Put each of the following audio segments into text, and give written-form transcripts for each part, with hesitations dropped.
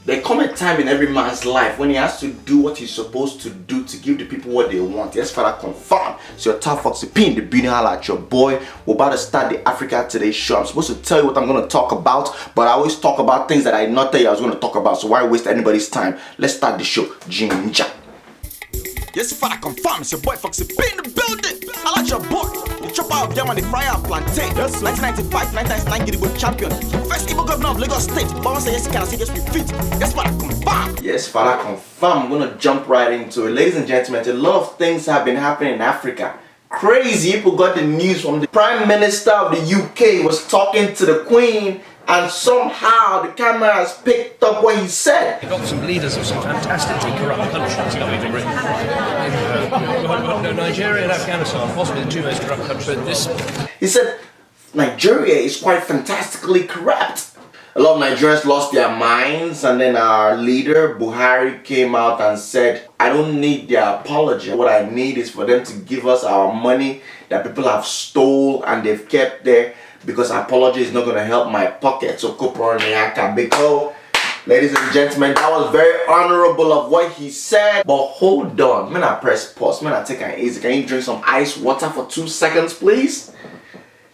There come a time in every man's life when he has to do what he's supposed to do to give the people what they want. Yes, Father, confirm. So your top Foxy Pin, the beanie holla at your boy. We're about to start the Africa Today show. I'm supposed to tell you what I'm going to talk about, but I always talk about things that I did not tell you I was going to talk about. So why waste anybody's time? Let's start the show. Ginger. Yes, Father, confirm. It's your boy Foxy Pin in the building. I like your boy. The chopper out there on the fryer plantain. Yes, 1995, 1999 Gidigbo champion. First evil governor of Lagos State. Bounce say yes, can I say yes, we fit. Yes, Father, confirm. Yes, Father, confirm. I'm gonna jump right into it. Ladies and gentlemen, a lot of things have been happening in Africa. Crazy people got the news from the Prime Minister of the UK was talking to the Queen, and somehow the camera has picked up what he said. You've got some leaders of some fantastically corrupt countries coming to Britain. Nigeria and Afghanistan, possibly the two most corrupt countries in the world. He said Nigeria is quite fantastically corrupt. A lot of Nigerians lost their minds, and then our leader Buhari came out and said, I don't need their apology. What I need is for them to give us our money that people have stole and they've kept there, because apology is not going to help my pocket. So because, ladies and gentlemen, that was very honorable of what he said. But hold on, man, I press pause. Man, I take it easy. Can you drink some ice water for 2 seconds, please?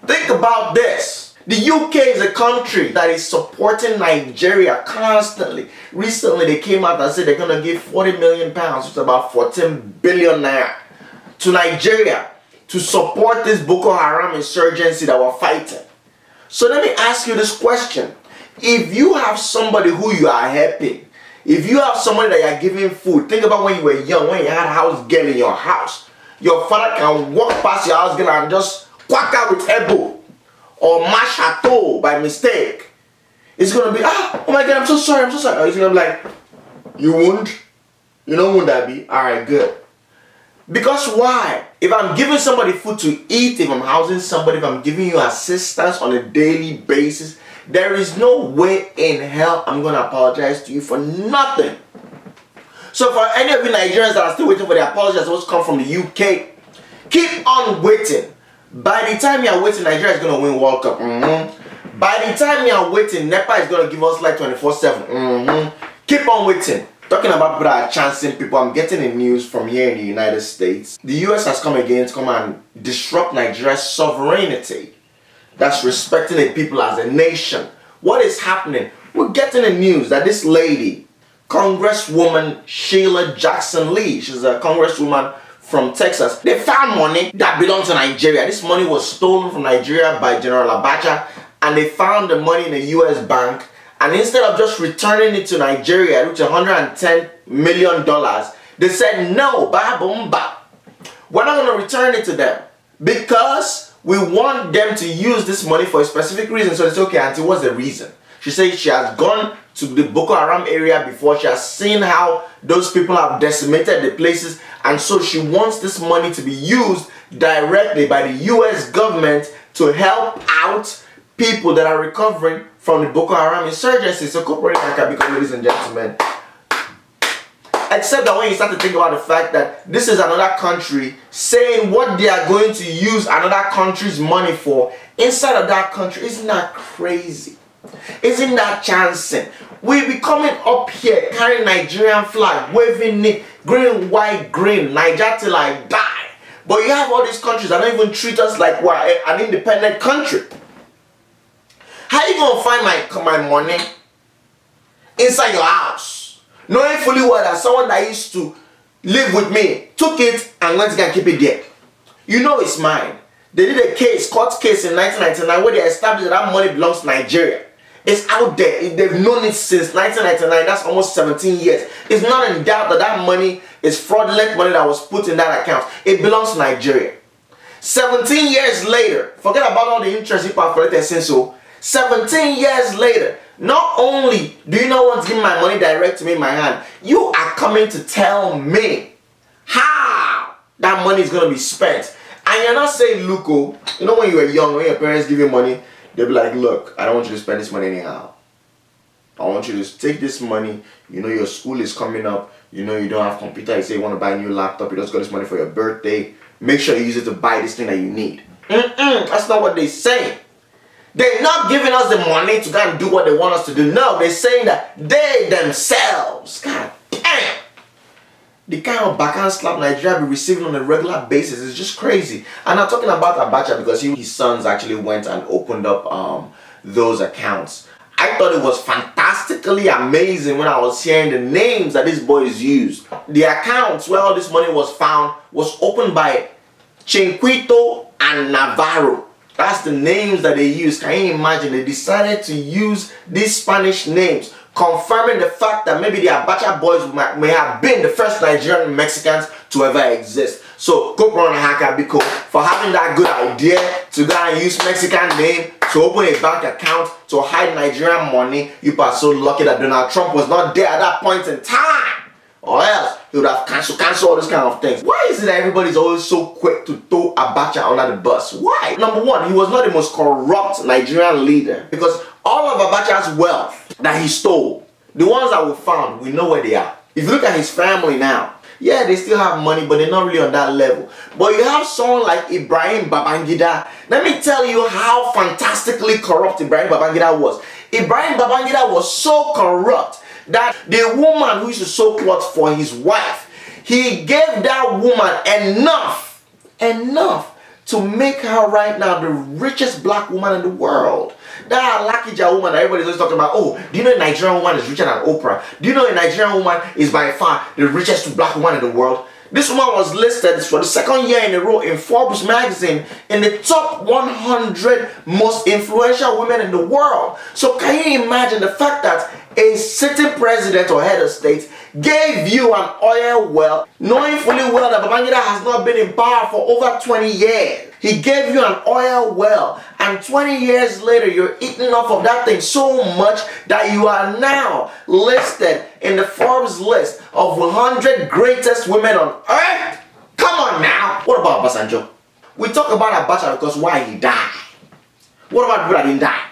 Think about this. The UK is a country that is supporting Nigeria constantly. Recently, they came out and said they're going to give 40 million pounds, which is about 14 billion naira, to Nigeria to support this Boko Haram insurgency that we're fighting. So let me ask you this question. If you have somebody who you are helping, if you have somebody that you're giving food, think about when you were young, when you had a house girl in your house. Your father can walk past your house girl and just quack out with elbow or mash her toe by mistake. It's going to be, oh my God, I'm so sorry. Or it's going to be like, you won't? You know, won't that be? Alright, good. Because why? If I'm giving somebody food to eat, if I'm housing somebody, if I'm giving you assistance on a daily basis, there is no way in hell I'm going to apologize to you for nothing. So for any of you Nigerians that are still waiting for the apology that's supposed to come from the UK, keep on waiting. By the time you're waiting, Nigeria is going to win World Cup. By the time you're waiting, NEPA is going to give us like 24/7. Keep on waiting. Talking about people that are chancing people, I'm getting the news from here in the United States. The US has come again to come and disrupt Nigeria's sovereignty. That's respecting the people as a nation. What is happening? We're getting the news that this lady, Congresswoman Sheila Jackson Lee, she's a congresswoman from Texas, they found money that belonged to Nigeria. This money was stolen from Nigeria by General Abacha, and they found the money in a US bank. And instead of just returning it to Nigeria, which is $110 million, they said, no, ba-boom-ba. We're not going to return it to them because we want them to use this money for a specific reason. So it's okay, auntie, what's the reason? She said she has gone to the Boko Haram area before. She has seen how those people have decimated the places. And so she wants this money to be used directly by the US government to help out people that are recovering from the Boko Haram insurgency. So corporate because, ladies and gentlemen, except that when you start to think about the fact that this is another country saying what they are going to use another country's money for inside of that country, isn't that crazy? Isn't that chancing? We be coming up here carrying Nigerian flag, waving it, green, white, green, Niger till I die. But you have all these countries that don't even treat us like we're an independent country. How you gonna find my money inside your house, knowing fully well that someone that used to live with me took it and went to go and keep it there? You know it's mine. They did a court case in 1999 where they established that money belongs to Nigeria. It's out there. They've known it since 1999. That's almost 17 years. It's not in doubt that that money is fraudulent money that was put in that account. It belongs to Nigeria. 17 years later, forget about all the interest people have collected since so. 17 years later, not only do you not want to give my money direct to me in my hand, you are coming to tell me how that money is going to be spent. And you're not saying, look, oh, you know when you were young, when your parents give you money, they'll be like, look, I don't want you to spend this money anyhow. I want you to take this money. You know your school is coming up. You know you don't have computer. You say you want to buy a new laptop. You just got this money for your birthday. Make sure you use it to buy this thing that you need. That's not what they say. They're not giving us the money to go and do what they want us to do. No, they're saying that they themselves, God damn, the kind of backhand slap Nigeria be receiving on a regular basis is just crazy. And I'm talking about Abacha because his sons actually went and opened up those accounts. I thought it was fantastically amazing when I was hearing the names that these boys used. The accounts where all this money was found was opened by Chinquito and Navarro. That's the names that they used. Can you imagine? They decided to use these Spanish names, confirming the fact that maybe the Abacha boys may have been the first Nigerian Mexicans to ever exist. So, Kopro and Hakabiko for having that good idea to go and use Mexican name to open a bank account to hide Nigerian money. You are so lucky that Donald Trump was not there at that point in time. Or else he would have cancelled all these kind of things. Why is it that everybody's always so quick to throw Abacha under the bus? Why? Number one, he was not the most corrupt Nigerian leader, because all of Abacha's wealth that he stole, the ones that we found, we know where they are. If you look at his family now, yeah, they still have money, but they're not really on that level. But you have someone like Ibrahim Babangida. Let me tell you how fantastically corrupt Ibrahim Babangida was. Ibrahim Babangida was so corrupt that the woman who used to sew clothes for his wife, he gave that woman enough to make her right now the richest black woman in the world. That Lakija woman that everybody's always talking about. Oh, do you know a Nigerian woman is richer than Oprah? Do you know a Nigerian woman is by far the richest black woman in the world? This woman was listed for the second year in a row in Forbes magazine in the top 100 most influential women in the world. So can you imagine the fact that a sitting president or head of state gave you an oil well, knowing fully well that Babangida has not been in power for over 20 years. He gave you an oil well, and 20 years later you're eating off of that thing so much that you are now listed in the Forbes list of 100 greatest women on earth. Come on now. What about Obasanjo? We talk about Abacha because why he died. What about people that didn't die?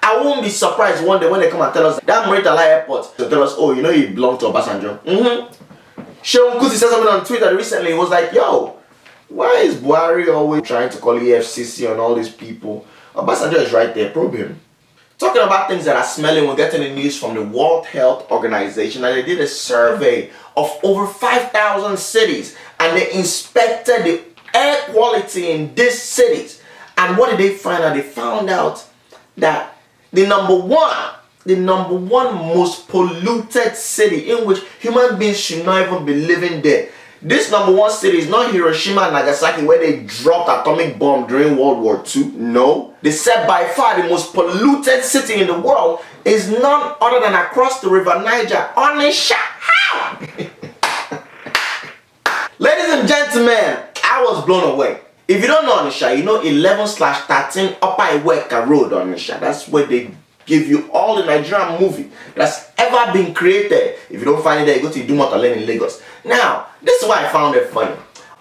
I won't be surprised one day when they come and tell us that Maritala Airport to tell us, oh, you know, he belonged to Obasanjo. Sheon Kuti said something on Twitter recently. He was like, yo, why is Buhari always trying to call EFCC on all these people? Obasanjo is right there, probe him. Talking about things that are smelling, we're getting the news from the World Health Organization that they did a survey of over 5,000 cities and they inspected the air quality in these cities. And what did they find out? They found out that the number one most polluted city in which human beings should not even be living there. This number one city is not Hiroshima and Nagasaki where they dropped atomic bomb during World War II. No. They said by far the most polluted city in the world is none other than across the river Niger, Onitsha. How? Ladies and gentlemen, I was blown away. If you don't know Onitsha, you know 11/13 Upper Iweka Road Onitsha. That's where they give you all the Nigerian movie that's ever been created. If you don't find it there, you go to Idumota Lane in Lagos. Now, this is why I found it funny.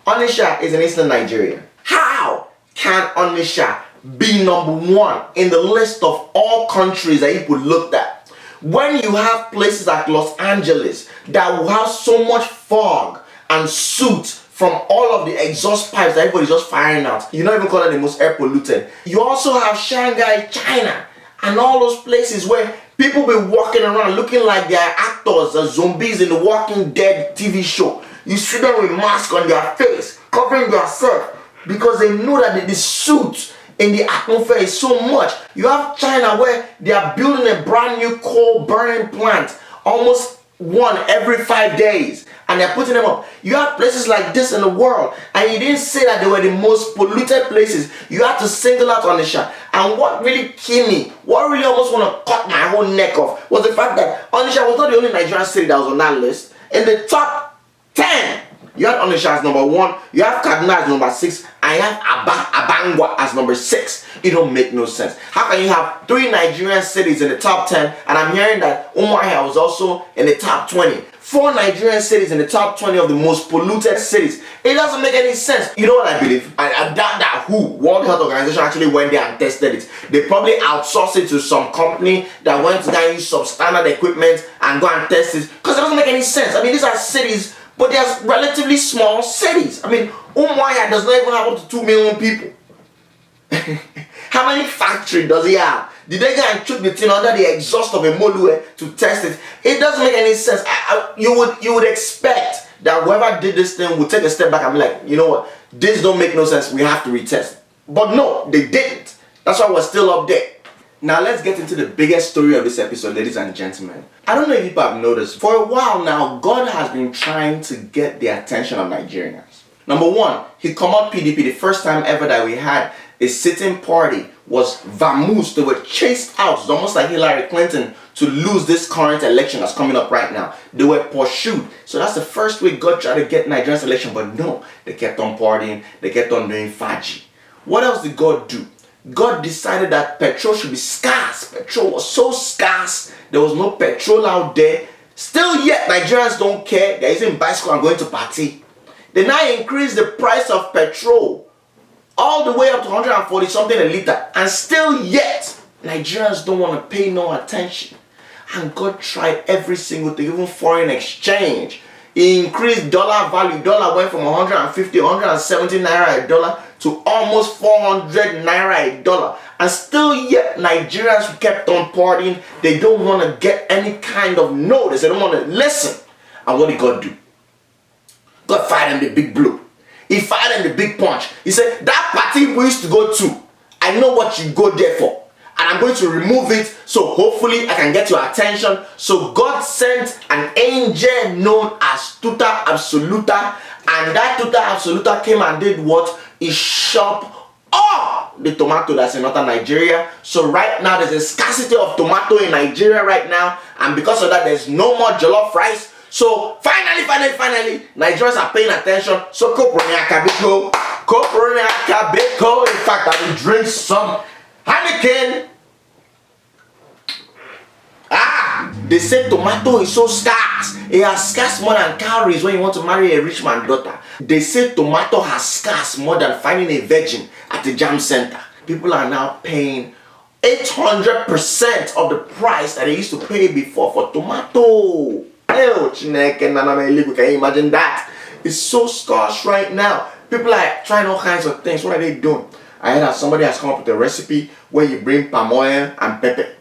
Onitsha is in eastern Nigeria. How can Onitsha be number one in the list of all countries that you could look at? When you have places like Los Angeles that will have so much fog and soot from all of the exhaust pipes that everybody's just firing out. You're not even calling the most air polluted. You also have Shanghai, China, and all those places where people be walking around looking like they are actors or zombies in the Walking Dead TV show. You see them with masks on their face, covering themselves because they know that the soot in the atmosphere is so much. You have China where they are building a brand new coal burning plant, almost one every 5 days, and they're putting them up. You have places like this in the world, and you didn't say that they were the most polluted places. You had to single out Onitsha. And what really killed me, what really almost want to cut my whole neck off, was the fact that Onitsha was not the only Nigerian city that was on that list. In the top 10, you have Onitsha as number 1, you have Kaduna as number 6, and you have Abangwa as number 6. It don't make no sense. How can you have 3 Nigerian cities in the top 10, and I'm hearing that Umuahia was also in the top 20. 4 Nigerian cities in the top 20 of the most polluted cities. It doesn't make any sense. You know what I believe? I doubt that World Health Organization actually went there and tested it. They probably outsourced it to some company that went to go and use substandard equipment and go and test it. Because it doesn't make any sense. I mean, these are cities, but they're relatively small cities. I mean, Umuahia does not even have up to 2 million people. How many factories does he have? Did they go and choke the thing under the exhaust of a Molue to test it? It doesn't make any sense. You would expect that whoever did this thing would take a step back and be like, you know what, this don't make no sense, we have to retest. But no, they didn't. That's why we're still up there. Now let's get into the biggest story of this episode, ladies and gentlemen. I don't know if people have noticed, for a while now, God has been trying to get the attention of Nigerians. Number one, he come out PDP. The first time ever that we had a sitting party was vamoosed. They were chased out. It's almost like Hillary Clinton to lose this current election that's coming up right now. They were pursued. So that's the first way God tried to get Nigeria's election. But no, they kept on partying. They kept on doing faji. What else did God do? God decided that petrol should be scarce. Petrol was so scarce. There was no petrol out there. Still yet, Nigerians don't care. They're using bicycle and going to party. They now increase the price of petrol all the way up to 140 something a liter, and still yet Nigerians don't want to pay no attention. And God tried every single thing, even foreign exchange. He increased dollar value. Dollar went from 150, 170 naira a dollar to almost 400 naira a dollar. And still yet Nigerians kept on partying. They don't want to get any kind of notice. They don't want to listen. And what did God do? God fired him the big blow. He fired him the big punch. He said, that party we used to go to, I know what you go there for. And I'm going to remove it, so hopefully I can get your attention. So God sent an angel known as Tuta Absoluta. And that Tuta Absoluta came and did what? He shot all the tomato that's in northern Nigeria. So right now there's a scarcity of tomato in Nigeria right now. And because of that, there's no more jollof rice. So finally, Nigerians are paying attention. So Kopronia Kabiko. In fact, I will drink some Heineken. They say tomato is so scarce. It has scarce more than calories when you want to marry a rich man's daughter. They say tomato has scarce more than finding a virgin at the jam center. People are now paying 800% of the price that they used to pay before for tomato. Can you imagine that? It's so scarce right now. People are trying all kinds of things. What are they doing? I heard that somebody has come up with a recipe where you bring palm oil and pepper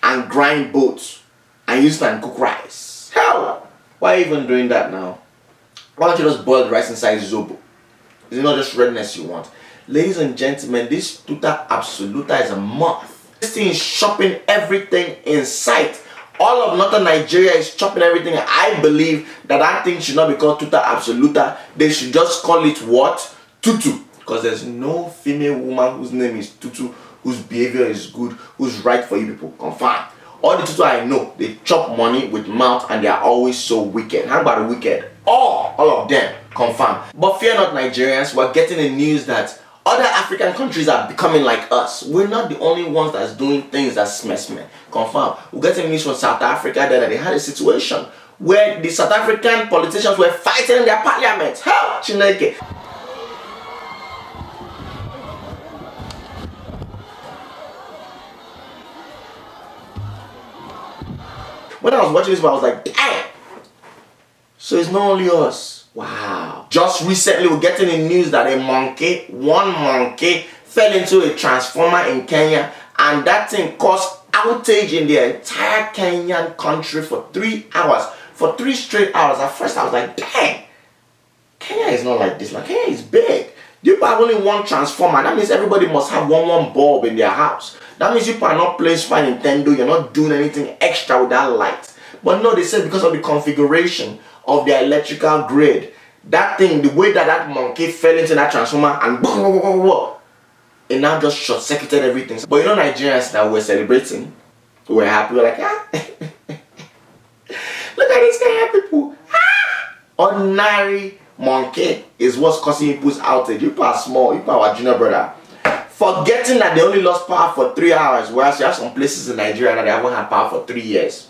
and grind both and use it and cook rice. Hell, why are you even doing that now? Why don't you just boil the rice inside zobo? Is it not just redness you want? Ladies and gentlemen, this Tuta Absoluta is a moth. This thing is chopping everything in sight. All of northern Nigeria is chopping everything. I believe that thing should not be called Tuta Absoluta. They should just call it what? Tutu. Because there's no female woman whose name is Tutu, whose behavior is good, who's right for you people. Confirm. All the Tutu I know, they chop money with mouth and they are always so wicked. How about the wicked? All of them. Confirm. But fear not, Nigerians. We're getting the news that other African countries are becoming like us. We're not the only ones that's doing things that's messy. Confirm. We're getting news from South Africa that they had a situation where the South African politicians were fighting in their parliament. How? Chineke. When I was watching this, I was like, damn. So it's not only us. Wow. Just recently, we're getting the news that one monkey, fell into a transformer in Kenya, and that thing caused outage in the entire Kenyan country for 3 hours. For 3 straight hours. At first, I was like, dang. Kenya is not like this. Like, Kenya is big. You have only one transformer. That means everybody must have one bulb in their house. That means you are not playing Super Nintendo. You're not doing anything extra with that light. But no, they said because of the configuration of their electrical grid, that thing, the way that monkey fell into that transformer and it now just short-circuited everything. But you know, Nigerians that were celebrating, we were happy. We were like, look at these Kenyan people. Ordinary monkey is what's causing people's outage. You are small. You are our junior brother. Forgetting that they only lost power for 3 hours, whereas you have some places in Nigeria that they haven't had power for 3 years.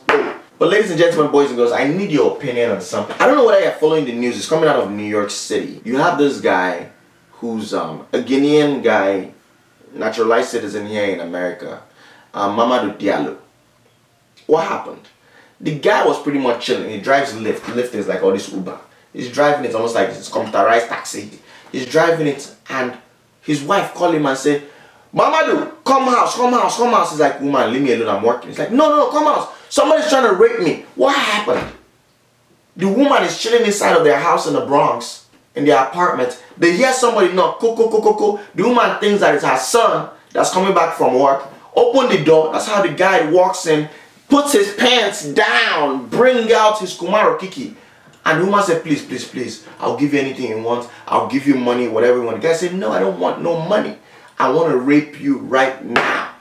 But ladies and gentlemen, boys and girls, I need your opinion on something. I don't know whether you're following the news. It's coming out of New York City. You have this guy who's a Guinean guy, naturalized citizen here in America, Mamadou Diallo. What happened? The guy was pretty much chilling. He drives Lyft. Lyft is like all this Uber. He's driving it almost like it's computerized taxi. He's driving it and his wife called him and said, Mamadou, come house, come house, come house. He's like, woman, leave me alone, I'm working. He's like, no, no, come house. Somebody's trying to rape me. What happened? The woman is chilling inside of their house in the Bronx, in their apartment. They hear somebody knock, co. The woman thinks that it's her son that's coming back from work. Open the door. That's how the guy walks in, puts his pants down, bring out his Kumaro Kiki. And the woman said, please, please, please, I'll give you anything you want. I'll give you money, whatever you want. The guy said, no, I don't want no money. I want to rape you right now.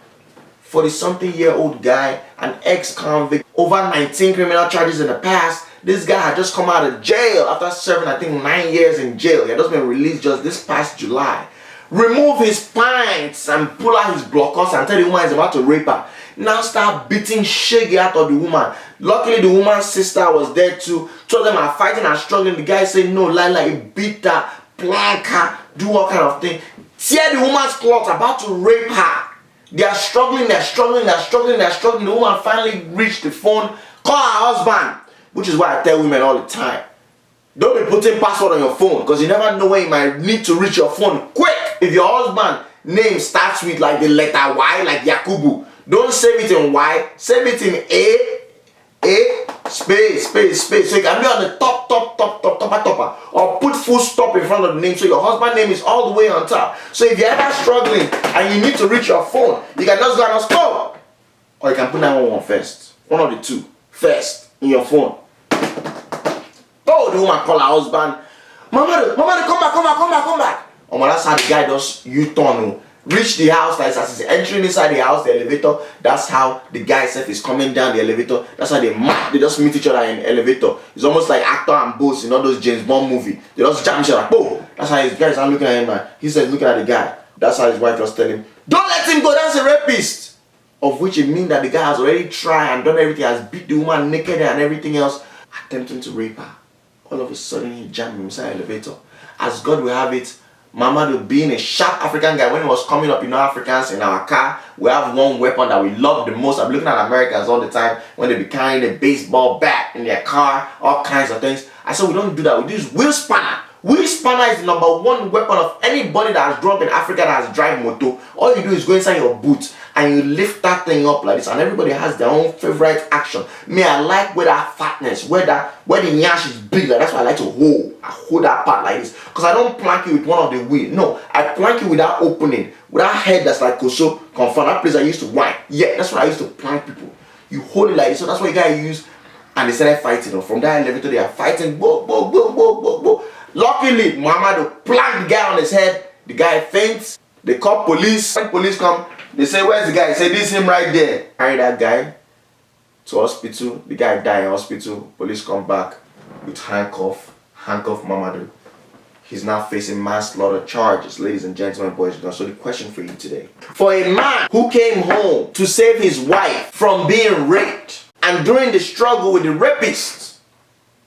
40-something-year-old guy, an ex-convict, over 19 criminal charges in the past. This guy had just come out of jail after serving, I think, 9 years in jail. He had just been released just this past July. Remove his pants and pull out his blockers and tell the woman he's about to rape her. Now start beating shaggy out of the woman. Luckily, the woman's sister was there too. Two of them are fighting and struggling. The guy said, no, he beat her, plank her, do all kind of thing. Tear the woman's clothes, about to rape her. They are struggling, they're struggling. The woman finally reached the phone, call her husband. Which is why I tell women all the time, don't be putting password on your phone, because you never know when you might need to reach your phone quick. If your husband name starts with like the letter Y, like Yakubu, don't save it in Y, save it in A, space. So you can be on the topper, or put full stop in front of the name, so your husband's name is all the way on top. So if you're ever struggling and you need to reach your phone, you can just go and call, or you can put 911 first. One of the two, first in your phone. Oh, the woman call her husband, Mama, come back. Oh, that's how the guy does U-turn. Reach the house, like as he's entering inside the house, the elevator. That's how the guy self is coming down the elevator. That's how they just meet each other in the elevator. It's almost like actor and boss in all those James Bond movies. They just jam each other. Boom. That's how his guys are looking at him, man. He says, looking at the guy. That's how his wife was telling him, don't let him go, that's a rapist. Of which it means that the guy has already tried and done everything, has beat the woman naked and everything else, attempting to rape her. All of a sudden, he jammed inside the elevator. As God will have it, Mamadou, being a sharp African guy, when he was coming up, Africans in our car, we have one weapon that we love the most. I'm looking at Americans all the time when they be carrying a baseball bat in their car, all kinds of things. I said, we don't do that. We use wheel spanner. Wheel spanner is the #1 weapon of anybody that has grown up in Africa that has drive motor. All you do is go inside your boot and you lift that thing up like this, and everybody has their own favorite action. Me, I like where that fatness, where the nyash is big, like that's why I like to hold. I hold that part like this, because I don't plank you with one of the wheel. No, I plank you with that opening, with that head that's like Koso, confirm. That place I used to whine. Yeah, that's what I used to plank people. You hold it like this, so that's what you guys use. And they started fighting. From that elevator, they are fighting. Bo. Luckily, Mamadou planked the guy on his head. The guy faints. They call police. When police come, they say, where's the guy? They say, this is him right there. Carry that guy to hospital. The guy died in hospital. Police come back with handcuff Mamadou. He's now facing manslaughter charges, ladies and gentlemen, boys and girls. So the question for you today: for a man who came home to save his wife from being raped, and during the struggle with the rapist,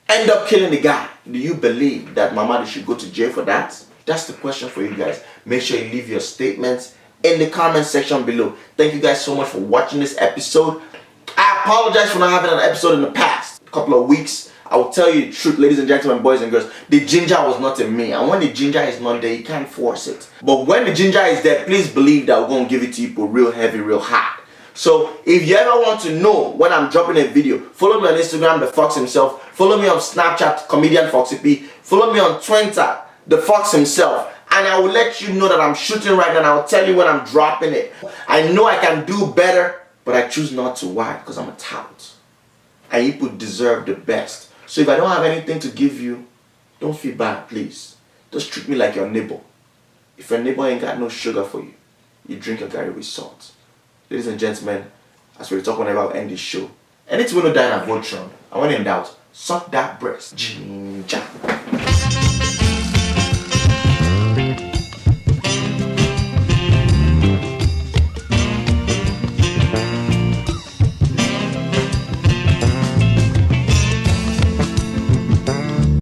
end up killing the guy, do you believe that Mamadou should go to jail for that? That's the question for you guys. Make sure you leave your statements in the comment section below. Thank you guys so much for watching this episode. I apologize for not having an episode in the past couple of weeks. I will tell you the truth, ladies and gentlemen, boys and girls. The ginger was not in me. And when the ginger is not there, you can't force it. But when the ginger is there, please believe that we're going to give it to you for real heavy, real hot. So if you ever want to know when I'm dropping a video, follow me on Instagram, The Fox himself. Follow me on Snapchat, Comedian Foxy P. Follow me on Twitter, The Fox himself. And I will let you know that I'm shooting right now, and I'll tell you when I'm dropping it. I know I can do better, but I choose not to. Why? Because I'm a tout. And you people deserve the best. So if I don't have anything to give you, don't feel bad, please. Just treat me like your neighbor. If your neighbor ain't got no sugar for you, you drink your garri with salt. Ladies and gentlemen, as we talk whenever I end this show, anything we don't die in a Voltron, and when in doubt, suck that breast. Ginger.